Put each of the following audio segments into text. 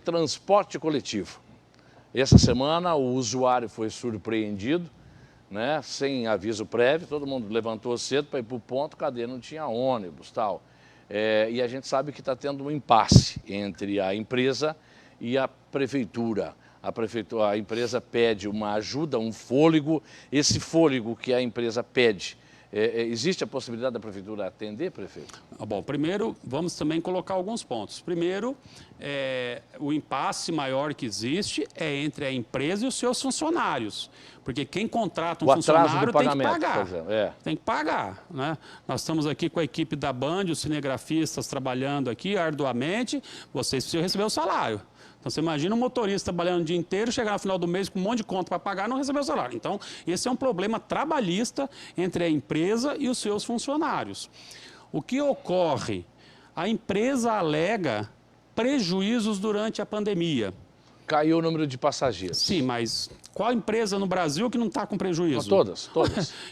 transporte coletivo. Essa semana o usuário foi surpreendido, né, sem aviso prévio, todo mundo levantou cedo para ir para o ponto, cadê? Não tinha ônibus, tal. E a gente sabe que está tendo um impasse entre a empresa e a prefeitura. A empresa pede uma ajuda, um fôlego. Esse fôlego que a empresa pede, existe a possibilidade da prefeitura atender, prefeito? Bom, primeiro, vamos também colocar alguns pontos. Primeiro, o impasse maior que existe é entre a empresa e os seus funcionários. Porque quem contrata um funcionário tem que pagar. Tem que pagar, né? Nós estamos aqui com a equipe da Band, os cinegrafistas trabalhando aqui arduamente, vocês precisam receber o salário. Então, você imagina um motorista trabalhando o dia inteiro, chegar no final do mês com um monte de conta para pagar e não receber o salário. Então, esse é um problema trabalhista entre a empresa e os seus funcionários. O que ocorre? A empresa alega prejuízos durante a pandemia. Caiu o número de passageiros. Sim, mas qual empresa no Brasil que não está com prejuízo? Todas.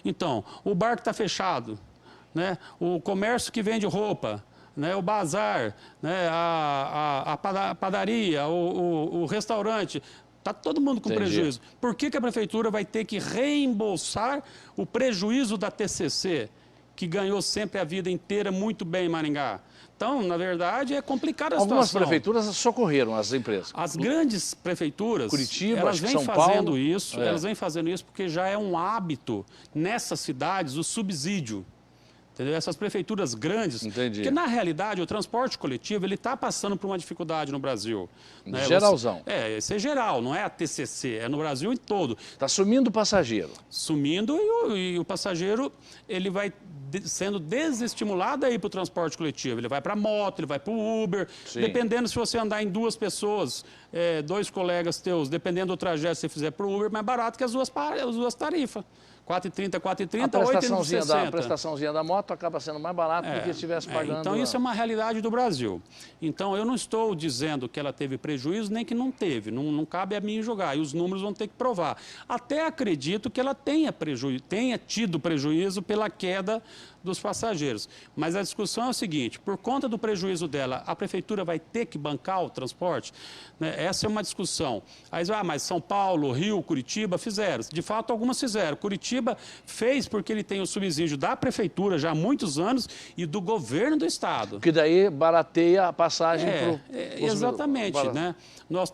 Então, o bar que está fechado, né? O comércio que vende roupa, né, o bazar, né, a padaria, o restaurante, está todo mundo com prejuízo. Por que a prefeitura vai ter que reembolsar o prejuízo da TCC, que ganhou sempre a vida inteira muito bem em Maringá? Então, na verdade, é complicada a situação. Algumas prefeituras socorreram as empresas. As grandes prefeituras, Curitiba, elas vêm São fazendo Paulo, isso, elas vêm fazendo isso porque já é um hábito nessas cidades o subsídio. Entendeu? Essas prefeituras grandes, porque na realidade o transporte coletivo ele está passando por uma dificuldade no Brasil. Né? Geralzão. Isso é geral, não é a TCC, é no Brasil em todo. Está sumindo o passageiro. Sumindo e o passageiro ele vai sendo desestimulado a ir para o transporte coletivo. Ele vai para a moto, ele vai para o Uber, dependendo se você andar em duas pessoas, dois colegas teus, dependendo do trajeto que você fizer para o Uber, mais barato que as duas tarifas. 4,30, 4,30, 8,60. A prestaçãozinha da moto acaba sendo mais barata do que se estivesse pagando. Então, isso é uma realidade do Brasil. Então, eu não estou dizendo que ela teve prejuízo, nem que não teve. Não cabe a mim julgar. E os números vão ter que provar. Até acredito que ela tenha tido prejuízo pela queda dos passageiros. Mas a discussão é o seguinte, por conta do prejuízo dela, a prefeitura vai ter que bancar o transporte? Né? Essa é uma discussão. Aí, mas São Paulo, Rio, Curitiba fizeram. De fato, algumas fizeram. Curitiba fez porque ele tem o subsídio da prefeitura já há muitos anos e do governo do estado. Que daí barateia a passagem para o... Exatamente. Né?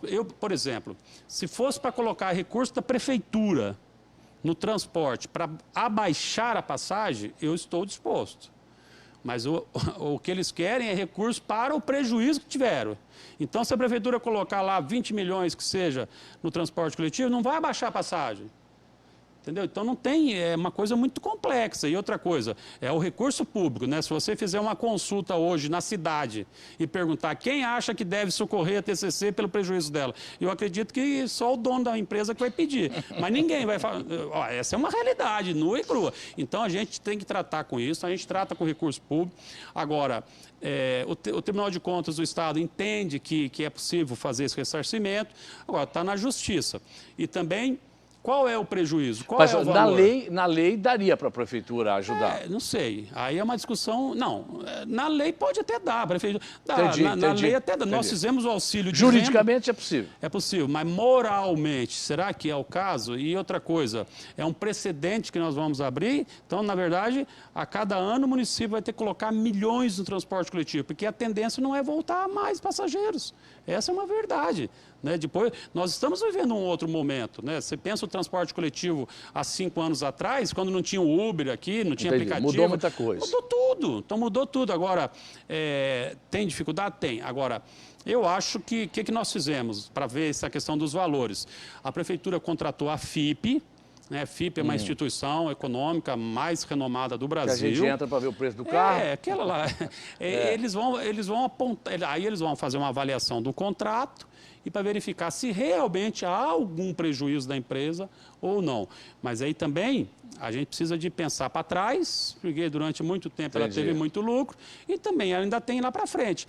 Eu, por exemplo, se fosse para colocar recurso da prefeitura no transporte para abaixar a passagem, eu estou disposto. Mas o que eles querem é recurso para o prejuízo que tiveram. Então, se a prefeitura colocar lá 20 milhões que seja no transporte coletivo, não vai abaixar a passagem. Entendeu? Então não tem, é uma coisa muito complexa. E outra coisa, é o recurso público, né? Se você fizer uma consulta hoje na cidade e perguntar quem acha que deve socorrer a TCC pelo prejuízo dela, eu acredito que só o dono da empresa que vai pedir. Mas ninguém vai falar, essa é uma realidade nua e crua. Então a gente tem que tratar com isso, a gente trata com recurso público. Agora, o Tribunal de Contas do Estado entende que é possível fazer esse ressarcimento, agora está na Justiça. E também... Qual é o prejuízo? Mas na lei daria para a prefeitura ajudar? Não sei. Aí é uma discussão... Não, na lei pode até dar. A prefeitura na lei até dá. Nós fizemos o auxílio de juridicamente renda. É possível. É possível, mas moralmente, será que é o caso? E outra coisa, é um precedente que nós vamos abrir. Então, na verdade, a cada ano o município vai ter que colocar milhões no transporte coletivo, porque a tendência não é voltar a mais passageiros. Essa é uma verdade. Né? Depois, nós estamos vivendo um outro momento. Né? Você pensa o transporte coletivo há 5 anos atrás, quando não tinha o Uber aqui, não tinha aplicativo. Mudou muita coisa. Mudou tudo. Então mudou tudo. Agora, tem dificuldade? Tem. Agora, eu acho que nós fizemos para ver essa questão dos valores? A prefeitura contratou a FIP. Né? FIP é uma instituição econômica mais renomada do Brasil. Que a gente entra para ver o preço do carro. Aquela lá. Eles vão apontar, aí eles vão fazer uma avaliação do contrato e para verificar se realmente há algum prejuízo da empresa ou não. Mas aí também a gente precisa de pensar para trás, porque durante muito tempo ela teve muito lucro e também ela ainda tem lá para frente.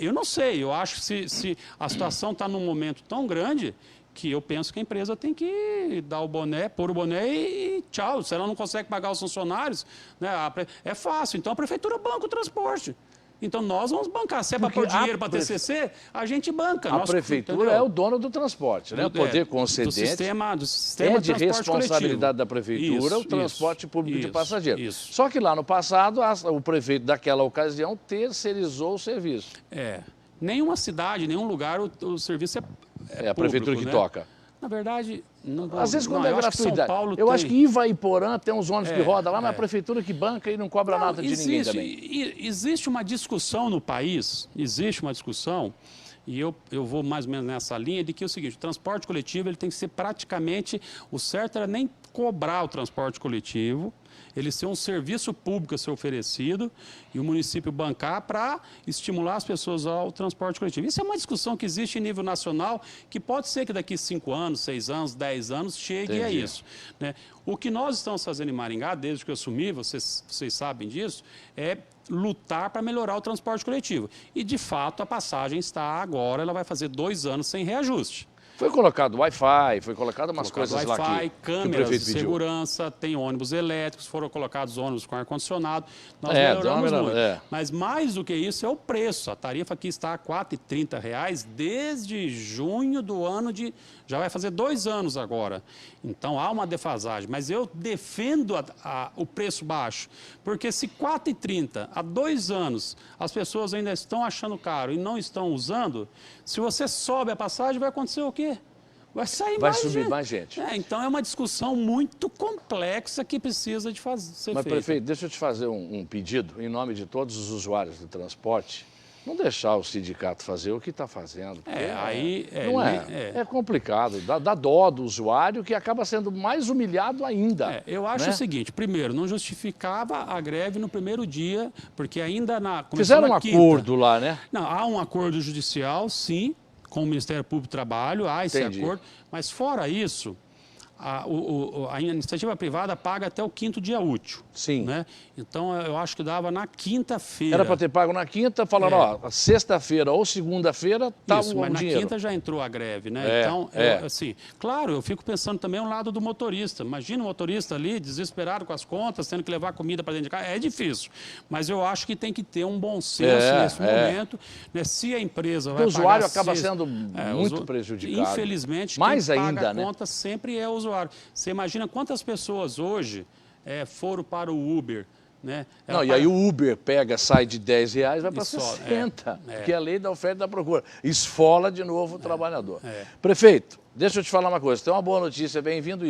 Eu não sei, eu acho que se a situação está num momento tão grande que eu penso que a empresa tem que dar o boné, pôr o boné e tchau. Se ela não consegue pagar os funcionários, né, é fácil. Então a prefeitura banca o transporte. Então nós vamos bancar. Se é para pôr dinheiro para TCC, a gente banca. A prefeitura é o dono do transporte, né? O poder concedente do sistema é de responsabilidade da prefeitura o transporte público de passageiros. Só que lá no passado, o prefeito daquela ocasião terceirizou o serviço. Nenhuma cidade, nenhum lugar o serviço é a prefeitura que toca. Na verdade, às vezes quando é gratuidade. Eu acho que Ivaiporã tem uns ônibus que rodam lá, mas a prefeitura que banca e não cobra nada de ninguém também. Existe uma discussão no país, e eu vou mais ou menos nessa linha, de que é o seguinte: o transporte coletivo ele tem que ser praticamente, o certo era nem cobrar o transporte coletivo, ele ser um serviço público a ser oferecido e o município bancar para estimular as pessoas ao transporte coletivo. Isso é uma discussão que existe em nível nacional, que pode ser que daqui 5 anos, 6 anos, 10 anos chegue a isso, né? O que nós estamos fazendo em Maringá, desde que eu assumi, vocês sabem disso, é lutar para melhorar o transporte coletivo. E, de fato, a passagem está agora, ela vai fazer 2 anos sem reajuste. Foi colocado Wi-Fi, foi colocado umas coisas lá que câmeras de segurança, tem ônibus elétricos, foram colocados ônibus com ar-condicionado. Nós melhoramos muito. Mas mais do que isso é o preço. A tarifa aqui está a R$ 4,30 desde junho do ano de... Já vai fazer 2 anos agora. Então há uma defasagem. Mas eu defendo o preço baixo. Porque se R$ 4,30 há 2 anos as pessoas ainda estão achando caro e não estão usando, se você sobe a passagem, vai acontecer o quê? Vai subir mais gente. Então é uma discussão muito complexa que precisa de ser feita. Mas, prefeito, deixa eu te fazer um pedido, em nome de todos os usuários do transporte. Não deixar o sindicato fazer o que está fazendo. É complicado, dá dó do usuário, que acaba sendo mais humilhado ainda. Eu acho o seguinte: primeiro, não justificava a greve no primeiro dia, porque ainda fizeram um acordo lá, né? Não, há um acordo judicial, sim, com o Ministério Público do Trabalho, há esse acordo, mas fora isso, a iniciativa privada paga até o 5º dia útil. Sim. Né? Então, eu acho que dava na quinta-feira. Era para ter pago na quinta, falaram, ó, sexta-feira ou segunda-feira tá o dinheiro. Mas na quinta já entrou a greve, né? Então, assim, claro, eu fico pensando também ao lado do motorista. Imagina o motorista ali, desesperado com as contas, tendo que levar comida para dentro de casa. É difícil. Mas eu acho que tem que ter um bom senso nesse momento. Né? Se a empresa vai pagar... O usuário acaba sendo muito prejudicado. Infelizmente, mais quem ainda, paga a conta sempre é o usuário. Você imagina quantas pessoas hoje foram para o Uber, né? E aí o Uber sai de R$10, vai para 60, que é a lei da oferta e da procura. Esfola de novo o trabalhador. Prefeito, deixa eu te falar uma coisa, tem uma boa notícia, bem-vindo.